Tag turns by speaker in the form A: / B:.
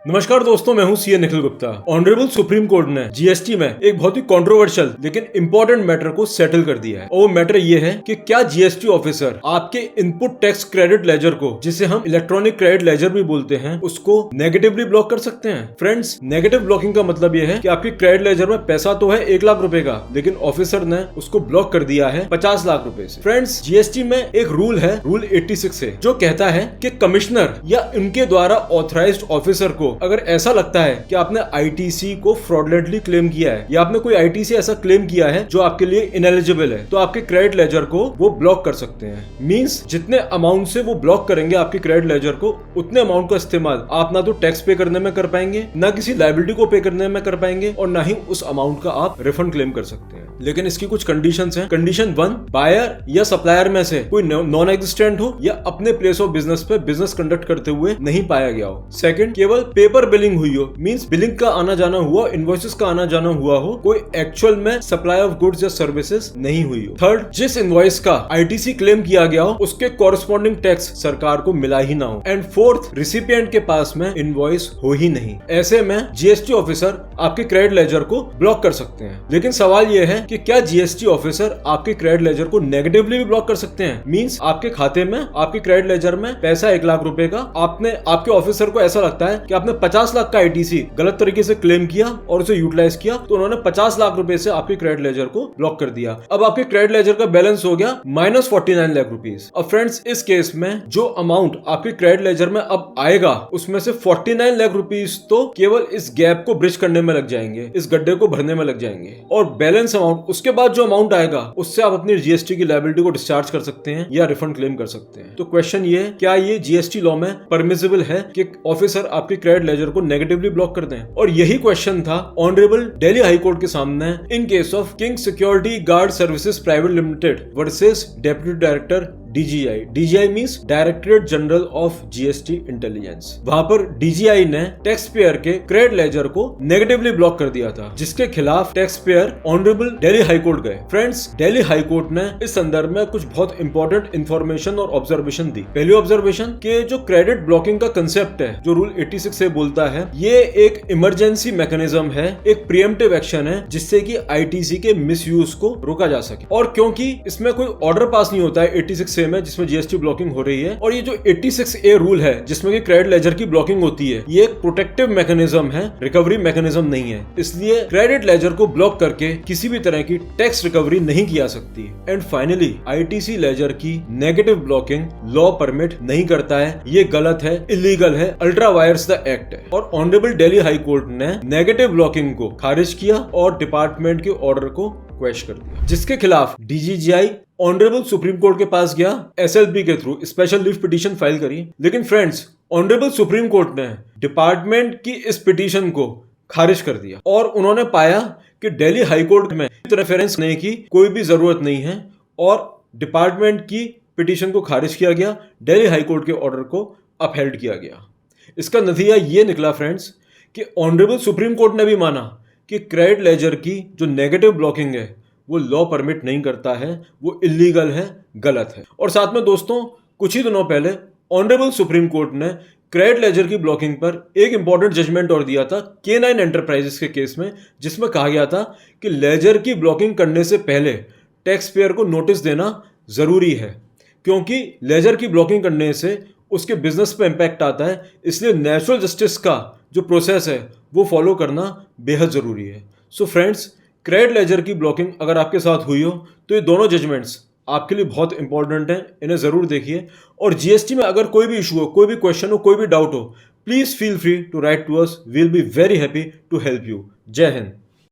A: नमस्कार दोस्तों, मैं हूं CA Nikhil Gupta. Honourable supreme court ने जीएसटी में एक बहुत ही कंट्रोवर्शियल लेकिन इंपॉर्टेंट मैटर को सेटल कर दिया है। और वो मैटर ये है कि क्या जीएसटी ऑफिसर आपके इनपुट टैक्स क्रेडिट लेजर को, जिसे हम इलेक्ट्रॉनिक क्रेडिट लेजर भी बोलते हैं, उसको नेगेटिवली ब्लॉक कर सकते हैं। फ्रेंड्स, नेगेटिव ब्लॉकिंग का मतलब ये है कि आपके क्रेडिट लेजर में पैसा तो है 1 लाख रुपए का, लेकिन ऑफिसर ने उसको ब्लॉक कर दिया है 50 लाख रुपए से। फ्रेंड्स, जीएसटी में एक रूल है, रूल 86 है, जो कहता है कि कमिश्नर या उनके द्वारा ऑथराइज्ड ऑफिसर को अगर ऐसा लगता है कि आपने आईटीसी को फ्रॉडलेंटली क्लेम किया है या आपने कोई आईटीसी ऐसा क्लेम किया है जो आपके लिए इनएलिजिबल है, तो आपके क्रेडिट लेजर को वो ब्लॉक कर सकते हैं। मींस जितने अमाउंट से वो ब्लॉक करेंगे आपके क्रेडिट लेजर को, उतने अमाउंट का इस्तेमाल आप ना तो टैक्स पे करने में कर पाएंगे, ना किसी लायबिलिटी को पे करने में कर पाएंगे, और ना ही उस अमाउंट का आप रिफंड क्लेम कर सकते हैं। लेकिन इसकी कुछ कंडीशंस हैं। कंडीशन 1, बायर या सप्लायर में से कोई नॉन एग्जिस्टेंट हो या अपने प्लेस ऑफ बिजनेस पे बिजनेस कंडक्ट करते हुए नहीं पाया गया हो। सेकंड, केवल पेपर बिलिंग हुई हो, मींस बिलिंग का आना जाना हुआ, इनवॉइसेस का आना जाना हुआ हो, कोई एक्चुअल में सप्लाई ऑफ गुड्स या सर्विसेज नहीं हुई हो। थर्ड, जिस इनवॉइस का आईटीसी क्लेम किया गया हो उसके कॉरेस्पॉन्डिंग टैक्स सरकार को मिला ही ना हो। एंड फोर्थ, रिसिपिएंट के पास में इनवॉइस हो ही नहीं। ऐसे में जीएसटी ऑफिसर आपके क्रेडिट लेजर को ब्लॉक कर सकते हैं। लेकिन सवाल यह है कि क्या जीएसटी ऑफिसर आपके क्रेडिट लेजर को नेगेटिवली भी ब्लॉक कर सकते हैं? मींस आपके खाते में, आपके क्रेडिट लेजर में पैसा 1 लाख रुपए का, आपके ऑफिसर को ऐसा लगता है कि आपने 50 लाख का आईटीसी गलत तरीके से क्लेम किया और उसे यूटिलाइज किया, तो उन्होंने 50 लाख रुपए से आपके क्रेडिट लेजर को ब्लॉक कर दिया। अब आपके क्रेडिट लेजर का बैलेंस हो गया -49 लाख रुपीस। अब फ्रेंड्स, इस केस में जो अमाउंट आपके क्रेडिट लेजर में अब आएगा उसमें से 49 लाख रुपीस तो केवल इस गैप को ब्रिज करने में लग जाएंगे, इस गड्ढे को भरने में लग जाएंगे, और बैलेंस अमाउंट, उसके बाद जो अमाउंट आएगा उससे आप अपनी जीएसटी की लायबिलिटी को डिस्चार्ज कर सकते हैं या रिफंड क्लेम कर सकते हैं। तो क्वेश्चन ये है, क्या ये जीएसटी लॉ में परमिसिबल है कि ऑफिसर आपके क्रेडिट लेजर को नेगेटिवली ब्लॉक कर दें? और यही क्वेश्चन था ऑनरेबल दिल्ली हाई कोर्ट के सामने in case of king security guard services private limited versus deputy director DJI. DJI means directorate general of GST intelligence. वहां पर डीजीआई ने टैक्स पेयर के क्रेडिट लेजर को नेगेटिवली ब्लॉक कर दिया था, जिसके खिलाफ tax payer honourable Delhi high court गए। फ्रेंड्स, दिल्ली हाई कोर्ट ने इस संदर्भ में कुछ बहुत इंपॉर्टेंट इंफॉर्मेशन और ऑब्जर्वेशन दी। पहली ऑब्जर्वेशन के जो क्रेडिट ब्लॉकिंग का कंसेप्ट है, जो रूल 86 से बोलता है, ये एक इमरजेंसी मैकेनिज्म है, एक प्रीएम्प्टिव एक्शन है, जिससे कि आईटीसी के मिसयूज को रोका जा सके। और क्योंकि इसमें कोई ऑर्डर पास नहीं होता है 86 में जिसमें जीएसटी ब्लॉकिंग हो रही है, और ये जो 86A रूल है जिसमें कि क्रेडिट लेजर की ब्लॉकिंग होती है, ये एक प्रोटेक्टिव मैकेनिज्म है, रिकवरी मैकेनिज्म नहीं है। इसलिए क्रेडिट लेजर को ब्लॉक करके किसी भी तरह की टैक्स रिकवरी नहीं की जा सकती। एंड फाइनली, आईटीसी लेजर की नेगेटिव ब्लॉकिंग लॉ परमिट नहीं करता है, ये गलत है, इलीगल है, अल्ट्रा वायर्स द एक्ट है। और ऑनरेबल दिल्ली हाई कोर्ट ने नेगेटिव ब्लॉकिंग को खारिज किया और डिपार्टमेंट के ऑर्डर को क्वेश कर दिया, जिसके खिलाफ डीजीजीआई ऑनरेबल सुप्रीम कोर्ट के पास गया, एसएलपी के through special leave petition file करी। लेकिन फ्रेंड्स, ऑनरेबल सुप्रीम कोर्ट ने डिपार्टमेंट की इस पिटीशन को खारिज कर दिया और उन्होंने पाया कि दिल्ली हाई कोर्ट में रेफरेंस करने की कोई भी जरूरत नहीं है, और डिपार्टमेंट की पिटीशन को खारिज किया गया, दिल्ली हाई कोर्ट के ऑर्डर को अपहेल्ड किया गया। इसका नतीजा ये निकला फ्रेंड्स कि ऑनरेबल सुप्रीम कोर्ट ने भी माना कि क्रेडिट लेजर की जो नेगेटिव ब्लॉकिंग है वो लॉ परमिट नहीं करता है, वो इलीगल है, गलत है। और साथ में दोस्तों, कुछ ही दिनों पहले ऑनरेबल सुप्रीम कोर्ट ने क्रेडिट लेजर की ब्लॉकिंग पर एक इंपॉर्टेंट जजमेंट और दिया था K9 एंटरप्राइजेस के केस में, जिसमें कहा गया था कि लेजर की ब्लॉकिंग करने से पहले टैक्स पेयर को नोटिस देना जरूरी है, क्योंकि लेजर की ब्लॉकिंग करने से उसके बिजनेस पे इंपैक्ट आता है। इसलिए नेचुरल जस्टिस का जो प्रोसेस है वो फॉलो करना बेहद जरूरी है। सो फ्रेंड्स, क्रेडिट लेजर की ब्लॉकिंग अगर आपके साथ हुई हो तो ये दोनों जजमेंट्स आपके लिए बहुत इंपॉर्टेंट हैं, इन्हें जरूर देखिए। और जीएसटी में अगर कोई भी इशू हो, कोई भी क्वेश्चन हो, कोई भी डाउट हो, please feel free to write to us, we will be very happy to help you. जय हिंद।